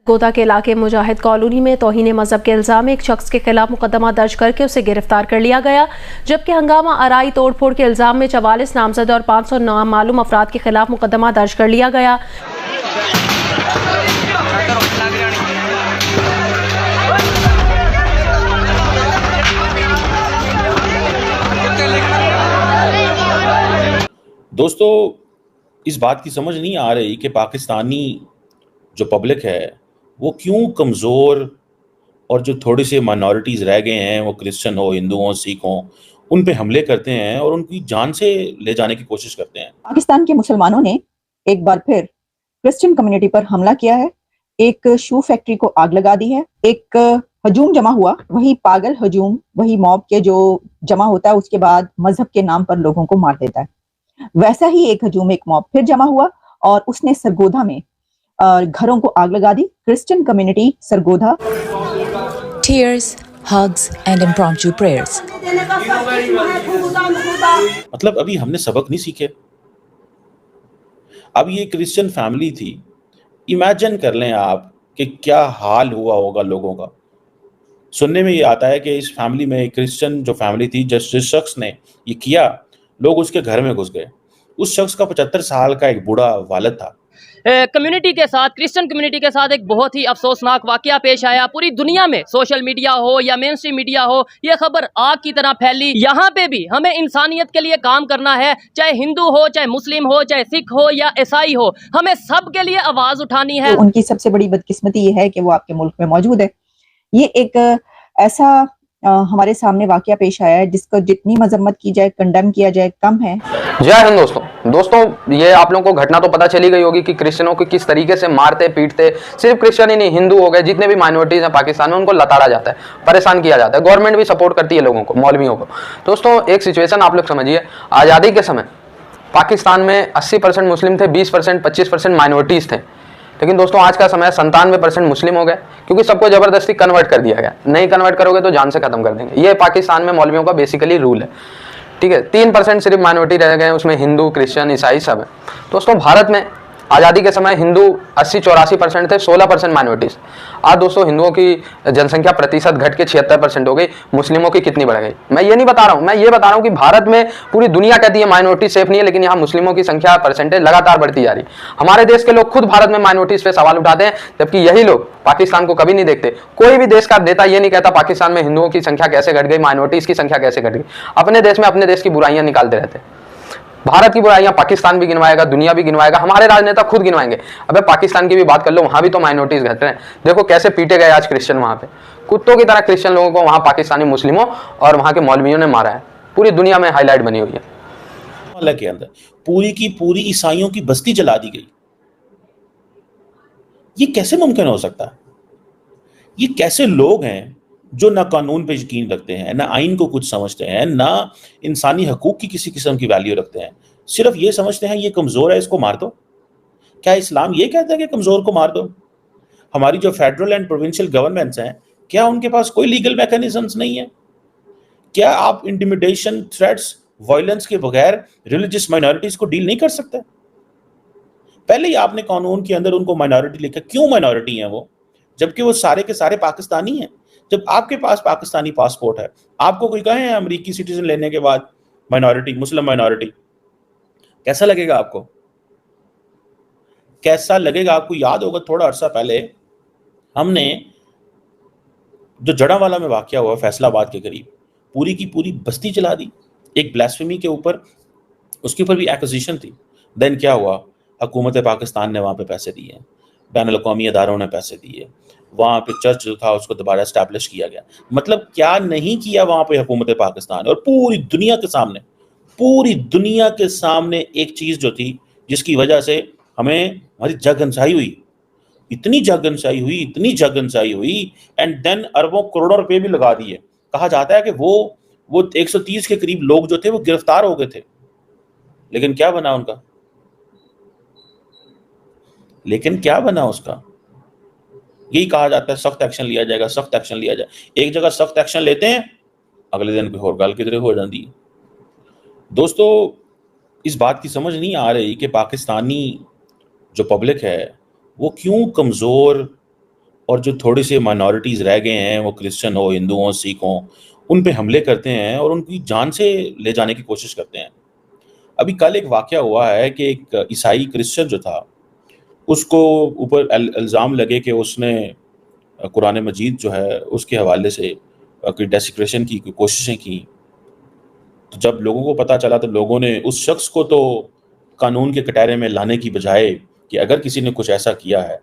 गोदा के इलाके मुजाहिद कॉलोनी में तौहीन मजहब के इल्जाम में एक शख्स के खिलाफ मुकदमा दर्ज करके उसे गिरफ्तार कर लिया गया, जबकि हंगामा आराई तोड़फोड़ के इल्जाम में 44 नामजद और 500 नामालूम अफराद के खिलाफ मुकदमा दर्ज कर लिया गया। दोस्तों, इस बात की समझ नहीं आ रही कि पाकिस्तानी जो पब्लिक है वो क्यों कमज़ोर और जो थोड़ी से माइनॉरिटीज़ रह गए हैं, वो क्रिश्चियन हो, हिंदू हो, सिख हो, उन पे हमले करते हैं और उनकी जान से ले जाने की कोशिश करते हैं। पाकिस्तान के मुसलमानों ने एक बार फिर क्रिश्चियन कम्युनिटी पर हमला किया है, एक शू फैक्ट्री को आग लगा दी है, एक हजूम जमा हुआ, वही पागल हजूम, वही मॉब के जो जमा होता है उसके बाद मजहब के नाम पर लोगों को मार देता है। वैसा ही एक हजूम, एक मॉब फिर जमा हुआ और उसने सरगोधा में घरों को आग लगा दी। Christian community Sargodha. Tears, hugs and impromptu prayers. मतलब अभी हमने सबक नहीं सीखे। अब ये क्रिश्चियन फैमिली थी, इमेजिन कर लें आप कि क्या हाल हुआ होगा लोगों का। सुनने में ये आता है कि इस फैमिली में एक क्रिश्चियन जो फैमिली थी, जिस शख्स ने ये किया, लोग उसके घर में घुस गए। उस शख्स का 75 साल का एक बूढ़ा वालिद था। कम्युनिटी के साथ, क्रिश्चियन कम्युनिटी के साथ एक बहुत ही अफसोसनाक वाकया पेश आया। पूरी दुनिया में सोशल मीडिया हो या मेन स्ट्रीम मीडिया हो, ये खबर आग की तरह फैली। यहाँ पे भी हमें इंसानियत के लिए काम करना है, चाहे हिंदू हो, चाहे मुस्लिम हो, चाहे सिख हो या ईसाई हो, हमें सब के लिए आवाज उठानी है। तो उनकी सबसे बड़ी बदकिस्मती ये है कि वो आपके मुल्क में मौजूद है। ये एक ऐसा हमारे सामने वाकया पेश आया है जिसको जितनी मजम्मत की जाए, कंडेम किया जाए, कम है। जय हिंद दोस्तों, ये आप लोगों को घटना तो पता चली गई होगी कि क्रिश्चियनों को किस तरीके से मारते पीटते। सिर्फ क्रिश्चियन ही नहीं, हिंदू हो गए, जितने भी माइनॉरिटीज हैं पाकिस्तान में, उनको लताड़ा जाता है, परेशान किया जाता है। गवर्नमेंट भी सपोर्ट करती है लोगों को, मौलवियों को। दोस्तों, एक सिचुएशन आप लोग समझिए। आज़ादी के समय पाकिस्तान में 80% मुस्लिम थे, 20% 25% माइनॉरिटीज थे। लेकिन दोस्तों, आज का समय 97% मुस्लिम हो गए, क्योंकि सबको जबरदस्ती कन्वर्ट कर दिया गया। नहीं कन्वर्ट करोगे तो जान से खत्म कर देंगे। ये पाकिस्तान में मौलवियों का बेसिकली रूल है, ठीक है। 3% सिर्फ माइनॉरिटी रह गए, उसमें हिंदू, क्रिश्चियन, ईसाई सब है। दोस्तों, भारत में आज़ादी के समय हिंदू 80-84% थे, 16% माइनॉरिटीज। आज दोस्तों, हिंदुओं की जनसंख्या प्रतिशत घट के 76% हो गई। मुस्लिमों की कितनी बढ़ गई, मैं ये नहीं बता रहा हूँ, मैं ये बता रहा हूँ कि भारत में पूरी दुनिया कहती है माइनॉरिटी सेफ नहीं है, लेकिन यहाँ मुस्लिमों की संख्या परसेंटेज लगातार बढ़ती जा रही। हमारे देश के लोग खुद भारत में माइनॉरिटीज पे सवाल उठाते हैं, जबकि यही लोग पाकिस्तान को कभी नहीं देखते। कोई भी देश का नेता ये नहीं कहता पाकिस्तान में हिंदुओं की संख्या कैसे घट गई, माइनॉरिटीज की संख्या कैसे घट गई। अपने देश में अपने देश की बुराइयां निकालते रहते हैं। भारत की बुराइयां पाकिस्तान भी गिनवाएगा, दुनिया भी गिनवाएगा, हमारे राजनेता खुद गिनवाएंगे। अबे पाकिस्तान की भी बात कर लो, वहां भी तो माइनॉरिटीज घट रहे हैं। देखो कैसे पीटे गए आज क्रिश्चियन, वहां पे कुत्तों की तरह क्रिश्चियन लोगों को वहां पाकिस्तानी मुस्लिमों और वहां के मौलवियों ने मारा है। पूरी दुनिया में हाईलाइट बनी हुई है। अल्लाह के अंदर पूरी की पूरी ईसाइयों की बस्ती जला दी गई। ये कैसे मुमकिन हो सकता है? ये कैसे लोग हैं जो ना कानून पे यकीन रखते हैं, ना आइन को कुछ समझते हैं, ना इंसानी हकूक की किसी किस्म की वैल्यू रखते हैं। सिर्फ ये समझते हैं ये कमज़ोर है, इसको मार दो। क्या इस्लाम ये कहता है कि कमज़ोर को मार दो? हमारी जो फेडरल एंड प्रोविंशियल गवर्नमेंट्स हैं, क्या उनके पास कोई लीगल मैकेनिज्म्स नहीं है? क्या आप इंटिमिडेशन, थ्रेट्स, वायलेंस के बगैर रिलीजियस माइनॉरिटीज को डील नहीं कर सकते? पहले ही आपने कानून के अंदर उनको माइनॉरिटी लिखा। क्यों माइनॉरिटी हैं वो, जबकि वो सारे के सारे पाकिस्तानी हैं? जब आपके पास पाकिस्तानी पासपोर्ट है, आपको कोई कहे अमेरिकी सिटीजन लेने के बाद माइनॉरिटी, मुस्लिम माइनॉरिटी, कैसा लगेगा आपको? कैसा लगेगा आपको? याद होगा थोड़ा अरसा पहले हमने जो जड़ावाला में वाकया हुआ, फैसलाबाद के करीब, पूरी की पूरी बस्ती जला दी एक ब्लास्फेमी के ऊपर। उसके ऊपर भी एक्विजिशन थी। देन क्या हुआ? हुकूमत पाकिस्तान ने वहाँ पे पैसे दिए, बैनुल-अक़वामी अदारों ने पैसे दिए, वहाँ पे चर्च जो था उसको दोबारा एस्टैब्लिश किया गया। मतलब क्या नहीं किया वहाँ पे हुकूमत पाकिस्तान। और पूरी दुनिया के सामने एक चीज़ जो थी जिसकी वजह से हमारी जगहंसाई हुई, इतनी जगहंसाई हुई एंड देन अरबों करोड़ों रुपए भी लगा दिए। कहा जाता है कि वो 130 के करीब लोग जो थे वो गिरफ्तार हो गए थे। लेकिन क्या बना उनका? उसका यही कहा जाता है सख्त एक्शन लिया जाएगा, सख्त एक्शन लिया जाए। एक जगह सख्त एक्शन लेते हैं, अगले दिन कोई और गल किधरे हो जाती है। दोस्तों, इस बात की समझ नहीं आ रही कि पाकिस्तानी जो पब्लिक है वो क्यों कमज़ोर और जो थोड़े से माइनॉरिटीज़ रह गए हैं, वो क्रिश्चियन हो, हिंदू हों, सिख हों, उन पे हमले करते हैं और उनकी जान से ले जाने की कोशिश करते हैं। अभी कल एक वाक़या हुआ है कि एक ईसाई क्रिश्चियन जो था, उसको ऊपर इल्ज़ाम लगे कि उसने कुरान मजीद जो है उसके हवाले से कोई डेसिक्रेशन की कोई कोशिशें की। तो जब लोगों को पता चला तो लोगों ने उस शख्स को तो कानून के कटहरे में लाने की बजाय कि अगर किसी ने कुछ ऐसा किया है,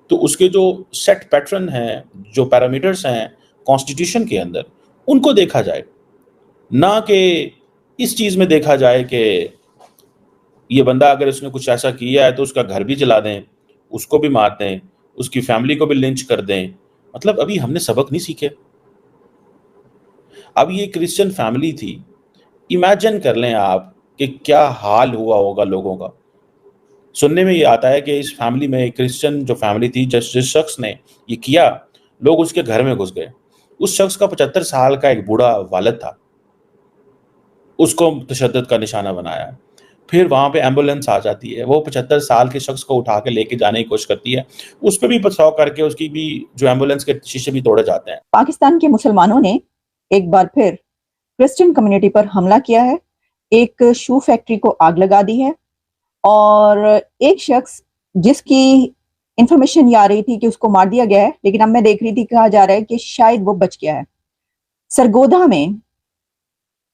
तो उसके जो सेट पैटर्न हैं, जो पैरामीटर्स हैं कॉन्स्टिट्यूशन के अंदर, उनको देखा जाए। ना कि इस चीज़ में देखा जाए कि ये बंदा अगर उसने कुछ ऐसा किया है तो उसका घर भी जला दें, उसको भी मार दें, उसकी फैमिली को भी लिंच कर दें। मतलब अभी हमने सबक नहीं सीखे। अब ये क्रिश्चियन फैमिली थी, इमेजिन कर लें आप कि क्या हाल हुआ होगा लोगों का। सुनने में ये आता है कि इस फैमिली में एक क्रिश्चियन जो फैमिली थी, जिस शख्स ने ये किया, लोग उसके घर में घुस गए। उस शख्स का 75 साल का एक बूढ़ा वालिद था, उसको तशद्दुद का निशाना बनाया। फिर वहाँ पे एम्बुलेंस आ जाती है, वो 75 साल के शख्स को उठा के लेके जाने की कोशिश करती है, उस पे भी पथराव करके उसकी भी जो एम्बुलेंस के शीशे भी तोड़े जाते हैं। पाकिस्तान के मुसलमानों ने एक बार फिर क्रिश्चियन कम्युनिटी पर हमला किया है, एक शू फैक्ट्री को आग लगा दी है और एक शख्स जिसकी इंफॉर्मेशन ये आ रही थी कि उसको मार दिया गया है, लेकिन अब मैं देख रही थी कहा जा रहा है कि शायद वो बच गया है। सरगोधा में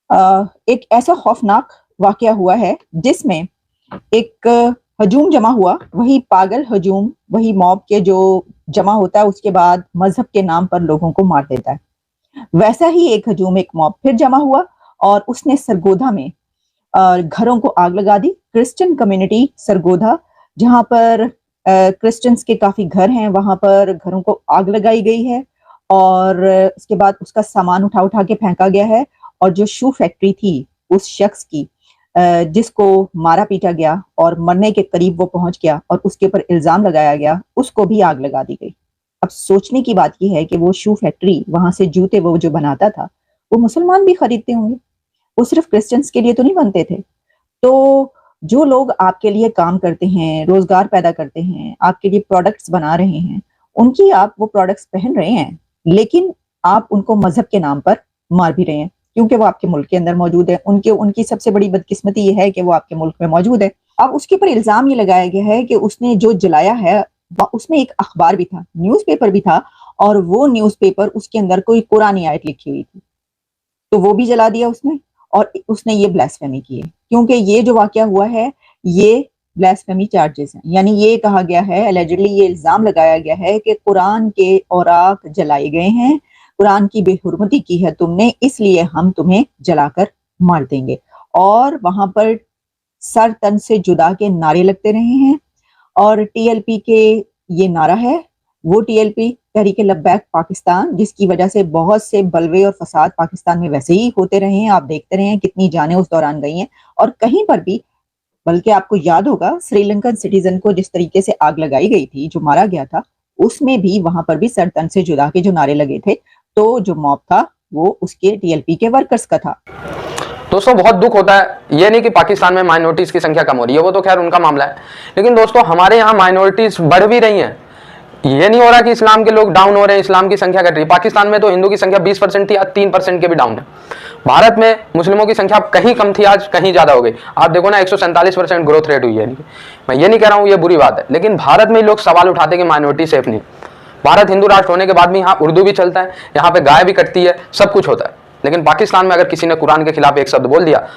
एक ऐसा खौफनाक वाकया हुआ है जिसमें एक हजूम जमा हुआ, वही पागल हजूम, वही मॉब के जो जमा होता है उसके बाद मजहब के नाम पर लोगों को मार देता है। वैसा ही एक हजूम, एक मॉब फिर जमा हुआ और उसने सरगोधा में घरों को आग लगा दी। क्रिश्चियन कम्युनिटी सरगोधा, जहां पर क्रिश्चियंस के काफी घर हैं, वहां पर घरों को आग लगाई गई है और उसके बाद उसका सामान उठा उठा के फेंका गया है। और जो शू फैक्ट्री थी उस शख्स की, जिसको मारा पीटा गया और मरने के करीब वो पहुंच गया और उसके ऊपर इल्जाम लगाया गया, उसको भी आग लगा दी गई। अब सोचने की बात यह है कि वो शू फैक्ट्री, वहां से जूते वो जो बनाता था, वो मुसलमान भी खरीदते होंगे, वो सिर्फ क्रिश्चियंस के लिए तो नहीं बनते थे। तो जो लोग आपके लिए काम करते हैं, रोजगार पैदा करते हैं, आपके लिए प्रोडक्ट्स बना रहे हैं, उनकी आप वो प्रोडक्ट्स पहन रहे हैं, लेकिन आप उनको मजहब के नाम पर मार भी रहे हैं क्योंकि वो आपके मुल्क के अंदर मौजूद है। उनकी सबसे बड़ी बदकिस्मती ये है कि वो आपके मुल्क में मौजूद है। अब उसके ऊपर इल्जाम ये लगाया गया है कि उसने जो जलाया है उसमें एक अखबार भी था, न्यूज़पेपर भी था, और वो न्यूज़पेपर उसके अंदर कोई कुरानी आयत लिखी हुई थी, तो वो भी जला दिया उसने। और उसने ये ब्लास्फेमी की है क्योंकि ये जो वाकया हुआ है ये ब्लास्फेमी चार्जेस हैं। यानी ये कहा गया है, एलिजिडली ये इल्जाम लगाया गया है कि कुरान के औराक जलाए गए हैं, कुरान की बेहुरमती की है तुमने, इसलिए हम तुम्हें जलाकर मार देंगे। और वहां पर सर तन से जुदा के नारे लगते रहे हैं। और टीएलपी के ये नारा है, वो टीएलपी तहरीक लब्बैक पाकिस्तान, जिसकी वजह से बहुत से बलवे और फसाद पाकिस्तान में वैसे ही होते रहे हैं। आप देखते रहे हैं कितनी जानें उस दौरान गई हैं। और कहीं पर भी, बल्कि आपको याद होगा श्रीलंकन सिटीजन को जिस तरीके से आग लगाई गई थी, जो मारा गया था, उसमें भी वहां पर भी सर तन से जुदा के जो नारे लगे थे, तो जो मॉब था वो उसके टीएलपी के वर्कर्स का था। दोस्तों बहुत दुख होता है, ये नहीं कि पाकिस्तान में माइनॉरिटीज की संख्या कम हो रही है, वो तो खैर उनका मामला है, लेकिन दोस्तों हमारे यहाँ माइनॉरिटीज बढ़ भी रही हैं। ये नहीं हो रहा कि इस्लाम के लोग डाउन हो रहे हैं, इस्लाम की संख्या घट रही है। पाकिस्तान में तो हिंदू की संख्या 20% थी, आज 3% के भी डाउन है। भारत में मुस्लिमों की संख्या कहीं कम थी, आज कहीं ज्यादा हो गई। आप देखो ना 147% ग्रोथ रेट हुई है। मैं ये नहीं कह रहा हूँ ये बुरी बात है, लेकिन भारत में लोग सवाल उठाते कि माइनॉरिटी सेफ नहीं। भारत हिंदू राष्ट्र होने के बाद भी यहाँ उर्दू भी चलता है, यहाँ पे गाय भी कटती है, सब कुछ होता है। लेकिन पाकिस्तान में अगर किसी ने कुरान के खिलाफ एक शब्द बोल दिया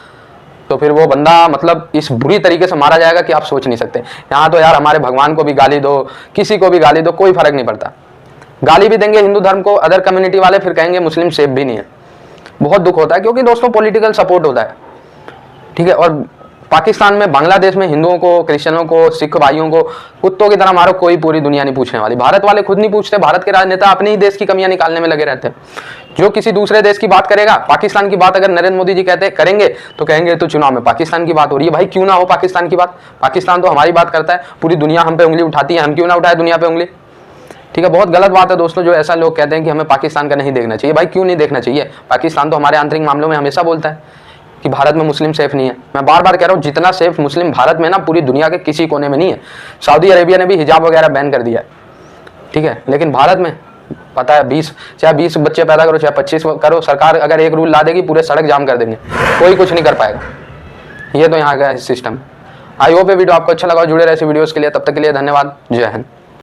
तो फिर वो बंदा मतलब इस बुरी तरीके से मारा जाएगा कि आप सोच नहीं सकते। यहाँ तो यार हमारे भगवान को भी गाली दो, किसी को भी गाली दो, कोई फर्क नहीं पड़ता। गाली भी देंगे हिंदू धर्म को अदर कम्युनिटी वाले, फिर कहेंगे मुस्लिम सेफ भी नहीं है। बहुत दुख होता है क्योंकि दोस्तों पॉलिटिकल सपोर्ट होता है, ठीक है। और पाकिस्तान में, बांग्लादेश में हिंदुओं को, क्रिश्चियनों को, सिख भाइयों को कुत्तों की तरह मारो, कोई पूरी दुनिया नहीं पूछने वाली। भारत वाले खुद नहीं पूछते, भारत के राजनेता अपने ही देश की कमियां निकालने में लगे रहते हैं। जो किसी दूसरे देश की बात करेगा, पाकिस्तान की बात अगर नरेंद्र मोदी जी कहते करेंगे तो कहेंगे तो चुनाव में पाकिस्तान की बात हो रही है। भाई क्यों ना हो पाकिस्तान की बात, पाकिस्तान तो हमारी बात करता है, पूरी दुनिया हम पे उंगली उठाती है, हम क्यों ना उठाए दुनिया पे उंगली, ठीक है। बहुत गलत बात है दोस्तों जो ऐसा लोग कहते हैं कि हमें पाकिस्तान का नहीं देखना चाहिए। भाई क्यों नहीं देखना चाहिए, पाकिस्तान तो हमारे आंतरिक मामलों में हमेशा बोलता है कि भारत में मुस्लिम सेफ नहीं है। मैं बार बार कह रहा हूँ, जितना सेफ मुस्लिम भारत में ना, पूरी दुनिया के किसी कोने में नहीं है। सऊदी अरेबिया ने भी हिजाब वगैरह बैन कर दिया है, ठीक है, लेकिन भारत में पता है 20 चाहे 20 बच्चे पैदा करो चाहे 25 करो, सरकार अगर एक रूल ला देगी पूरे सड़क जाम कर देंगे, कोई कुछ नहीं कर पाएगा। ये तो यहाँ का सिस्टम। आई होप ये वीडियो आपको अच्छा लगा, जुड़े रहे ऐसे वीडियोस के लिए। तब तक के लिए धन्यवाद, जय हिंद।